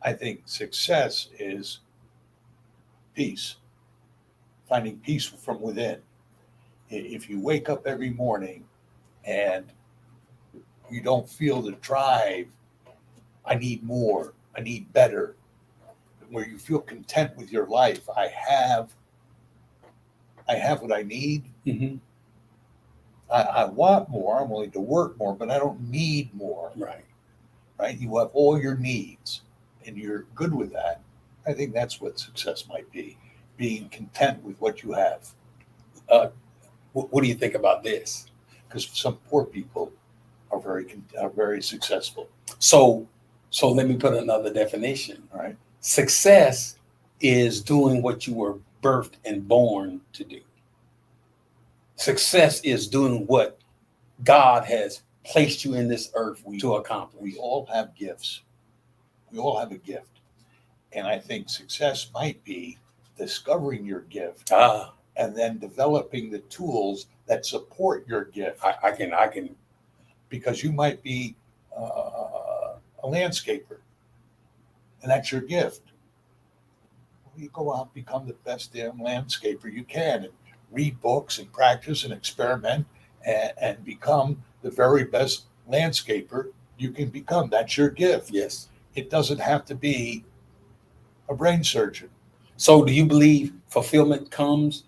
I think success is peace, finding peace from within. If you wake up every morning and you don't feel the drive, I need more, I need better, where you feel content with your life, I have what I need. Mm-hmm. I want more, I'm willing to work more, but I don't need more. Right? You have all your needs and you're good with that. I think that's what success might be, being content with what you have. What do you think about this? Because some poor people are very successful. So let me put another definition. All right. Success is doing what you were birthed and born to do. Success is doing what God has placed you in this earth to accomplish. We all have gifts. We all have a gift. And I think success might be discovering your gift and then developing the tools that support your gift. I can. Because you might be a landscaper, and that's your gift. Well, you go out and become the best damn landscaper you can, and read books and practice and experiment and become the very best landscaper you can become. That's your gift. Yes. It doesn't have to be a brain surgeon. So do you believe fulfillment comes?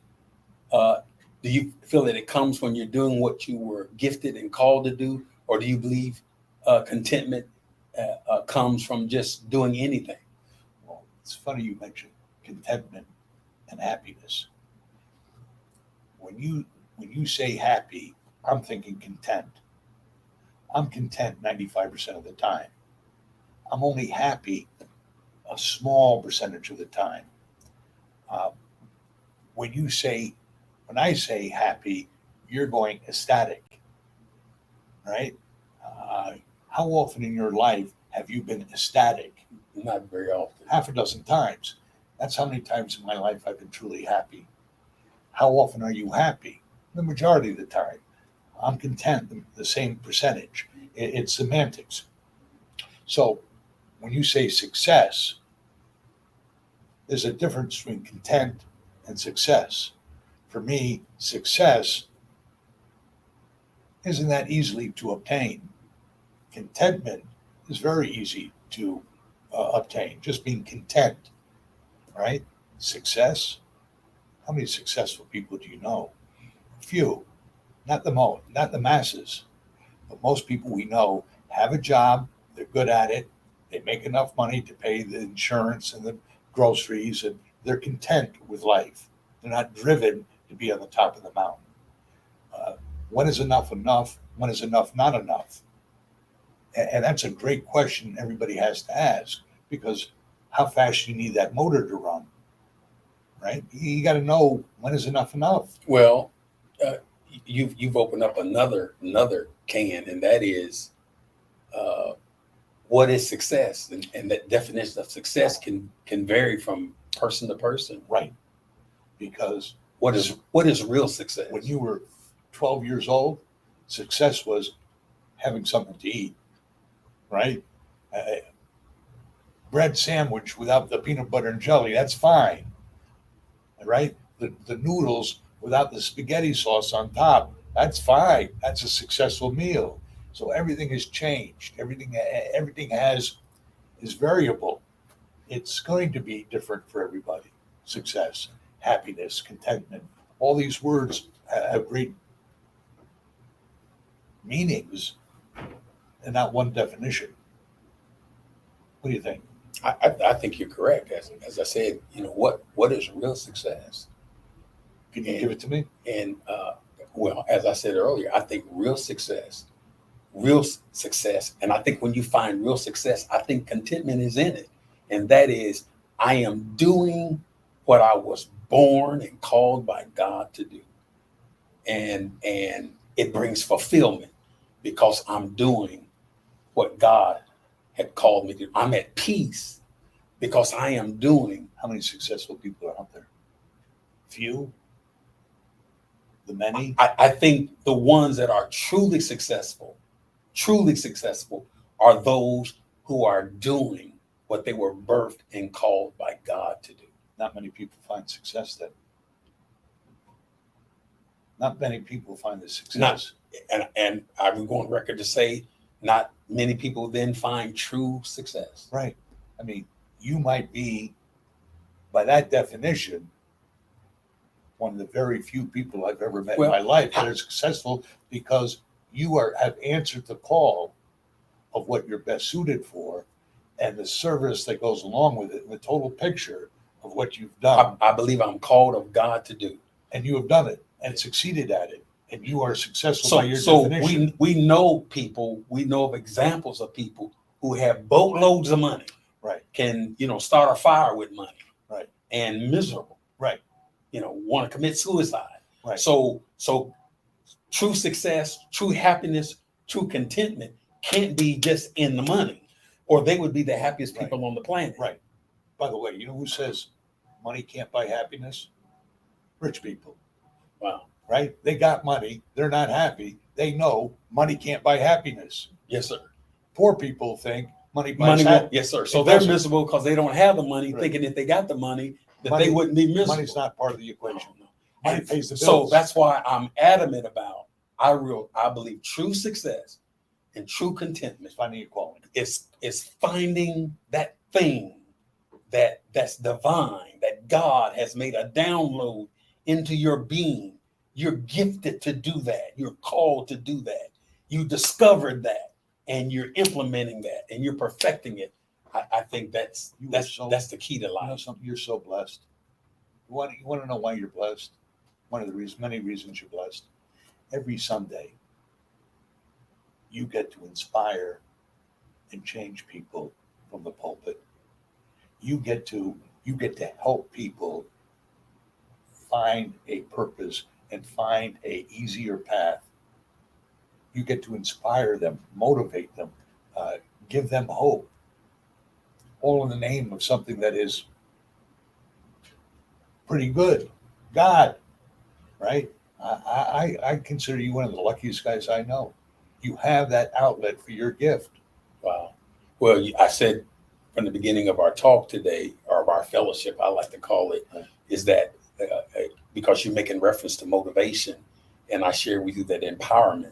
Do you feel that it comes when you're doing what you were gifted and called to do? Or do you believe contentment comes from just doing anything? Well, it's funny you mentioned contentment and happiness. When you say happy, I'm thinking content. I'm content 95% of the time. I'm only happy a small percentage of the time. When I say happy, you're going ecstatic, right? How often in your life have you been ecstatic? Not very often. Half a dozen times. That's how many times in my life I've been truly happy. How often are you happy? The majority of the time. I'm content, the same percentage. It's semantics. So when you say success, there's a difference between content and success. For me, success isn't that easily to obtain. Contentment is very easy to obtain, just being content, right? Success, how many successful people do you know? Few, not the masses, but most people we know have a job, they're good at it, they make enough money to pay the insurance and the groceries, and they're content with life. They're not driven to be on the top of the mountain. When is enough enough? When is enough not enough? And that's a great question everybody has to ask, because how fast you need that motor to run, right? You got to know when is enough enough. Well, you've opened up another can, and that is what is success, and that definition of success can vary from person to person. Right. Because What is real success? when you were 12 years old, success was having something to eat, right? A bread sandwich without the peanut butter and jelly, that's fine, right? The noodles without the spaghetti sauce on top, that's fine. That's a successful meal. So everything has changed. Everything is variable. It's going to be different for everybody. Success, happiness, contentment, all these words have great meanings and not one definition. What do you think? I think you're correct. As I said, what is real success? Can you give it to me? And well, as I said earlier, I think real success, and I think when you find real success, I think contentment is in it, and that is, I am doing what I was born and called by God to do, and it brings fulfillment because I'm doing what God had called me to do. I'm at peace because I am doing. How many successful people are out there? Few? The many? I think the ones that are truly successful are those who are doing what they were birthed and called by God to do. Not many people find success then. Not many people find the success. And I would go on record to say, not many people then find true success. Right. I mean, you might be, by that definition, one of the very few people I've ever met in my life that are successful because you have answered the call of what you're best suited for and the service that goes along with it, the total picture of what you've done. I believe I'm called of God to do. And you have done it and succeeded at it. And you are successful by your definition. We know people, we know of examples of people who have boatloads of money. Right. Can, start a fire with money. Right. And miserable. Right. Want to commit suicide. Right. So true success, true happiness, true contentment can't be just in the money, or they would be the happiest people on the planet. Right. By the way, you know who says money can't buy happiness? Rich people. Wow. Right? They got money. They're not happy. They know money can't buy happiness. Yes, sir. Poor people think money buys happiness. Yes, sir. So they're miserable because they don't have the money, thinking if they got the money, they wouldn't be miserable. Money's not part of the equation. No. Money pays the bills. So that's why I'm adamant about, I believe true success and true contentment Finding equality. is finding that thing that's divine, that God has made a download into your being. You're gifted to do that. You're called to do that. You discovered that, and you're implementing that, and you're perfecting it. I think that's the key to life. You know something? You're so blessed. You want to know why you're blessed? One of the many reasons you're blessed. Every Sunday, you get to inspire and change people from the pulpit. You get to help people find a purpose and find a easier path. You get to inspire them, motivate them, give them hope, all in the name of something that is pretty good, God, right? I consider you one of the luckiest guys I know. You have that outlet for your gift. Wow. Well, I said from the beginning of our talk today, or of our fellowship, I like to call it, is that because you're making reference to motivation, and I share with you that empowerment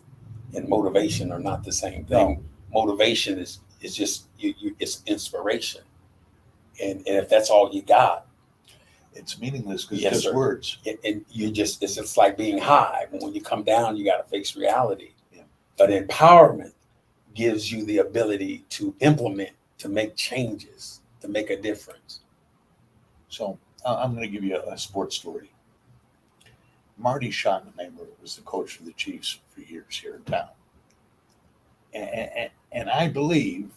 and motivation are not the same thing. No. Motivation is just it's inspiration, and if that's all you got, it's meaningless because it's just words. And you just it's like being high. When you come down, you got to face reality. Yeah. But empowerment gives you the ability to implement, to make changes, to make a difference. So I'm going to give you a sports story. Marty Schottenheimer was the coach for the Chiefs for years here in town. And I believe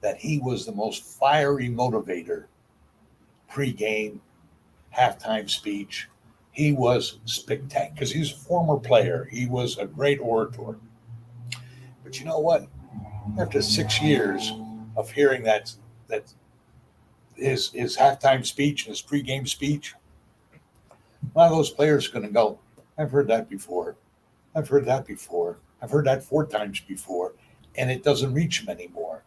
that he was the most fiery motivator, pregame, halftime speech. He was spectacular because he's a former player. He was a great orator. But you know what? After 6 years of hearing that his halftime speech and his pregame speech, a lot of those players are going to go, I've heard that before. I've heard that before. I've heard that 4 times before. And it doesn't reach him anymore.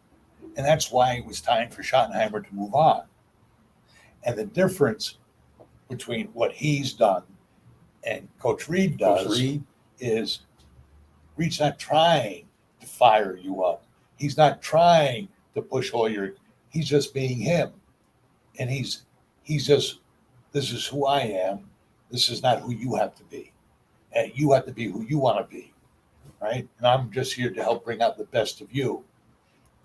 And that's why it was time for Schottenheimer to move on. And the difference between what he's done and Coach Reed does Coach Reed, is Reed's not trying to fire you up. He's not trying to push all your, he's just being him. And he's just, this is who I am. This is not who you have to be. And you have to be who you want to be, right? And I'm just here to help bring out the best of you.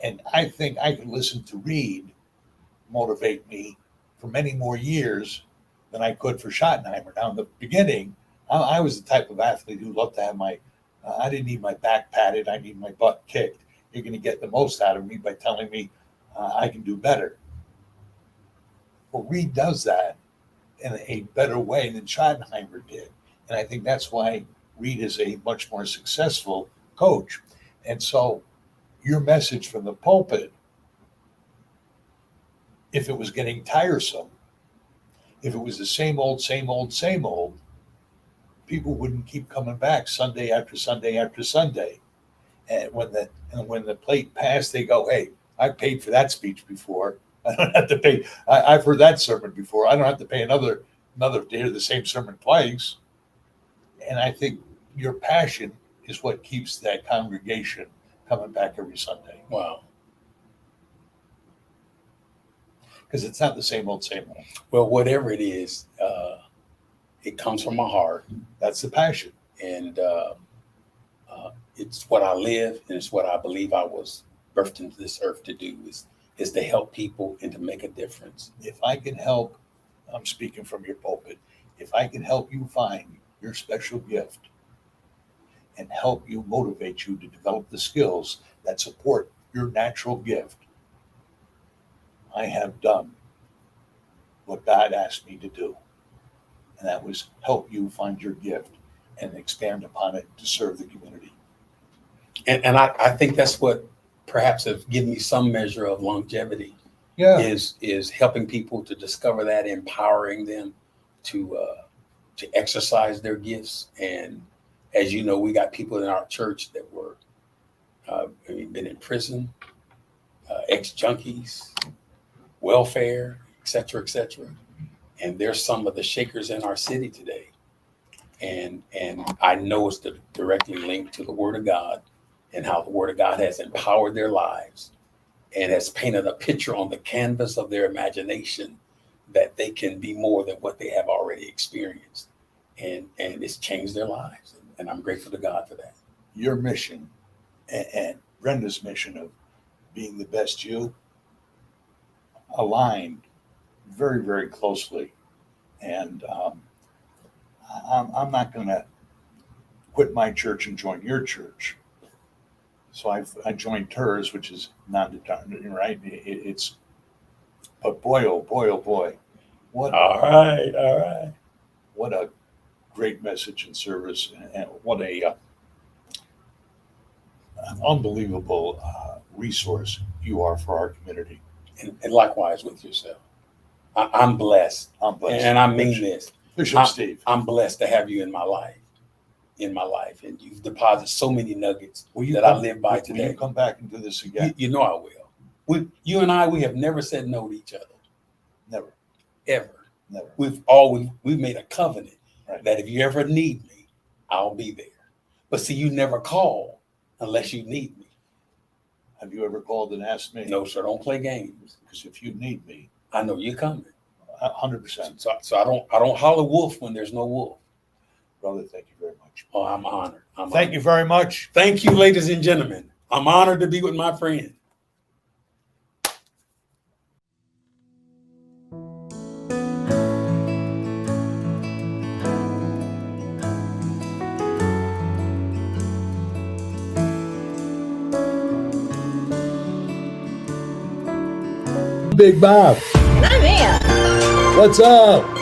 And I think I can listen to Reed motivate me for many more years than I could for Schottenheimer. Now, in the beginning, I was the type of athlete who loved to have I didn't need my back patted. I need my butt kicked. You're going to get the most out of me by telling me I can do better. Well, Reed does that in a better way than Schottenheimer did. And I think that's why Reed is a much more successful coach. And so your message from the pulpit, if it was getting tiresome, if it was the same old, people wouldn't keep coming back Sunday after Sunday after Sunday. And when the plate passed, they go, hey, I paid for that speech before. I don't have to pay. I've heard that sermon before. I don't have to pay another to hear the same sermon twice. And I think your passion is what keeps that congregation coming back every Sunday. wow. Because it's not the same old. Well, whatever it is, it comes from my heart, That's the passion. and it's what I live, and it's what I believe I was birthed into this earth to do is to help people and to make a difference. If I can help, I'm speaking from your pulpit, if I can help you find your special gift and help you motivate you to develop the skills that support your natural gift, I have done what God asked me to do. And that was help you find your gift and expand upon it to serve the community. And I think that's what perhaps have given me some measure of longevity. Yeah. Is helping people to discover that, empowering them to exercise their gifts. And as you know, we got people in our church that were been in prison, ex-junkies, welfare, et cetera, and they're some of the shakers in our city today. And I know it's directly linked to the Word of God and how the Word of God has empowered their lives and has painted a picture on the canvas of their imagination that they can be more than what they have already experienced. And it's changed their lives. And I'm grateful to God for that. Your mission and Brenda's mission of being the best you aligned very, very closely. And I'm not going to quit my church and join your church. So I joined hers, which is non-determined, right? But boy, oh boy, what All right. what a great message and service, and what a unbelievable resource you are for our community. And likewise with yourself. I'm blessed. I'm blessed. And I mean this. Bishop Steve. I'm blessed to have you in my life. And you've deposited so many nuggets I live by Will today. you come back and do this again? You know I will. You and I, we have never said no to each other. Never. Ever. Never. We've made a covenant Right. that if you ever need me, I'll be there. But see, you never call unless you need me. Have you ever called and asked me? No, sir, don't play games. Because if you need me, I know you're coming. 100%. So I don't holler wolf when there's no wolf. Brother, thank you very much. Oh, I'm honored. Thank you very much. Thank you, ladies and gentlemen. I'm honored to be with my friend. Big Bob. My man. What's up?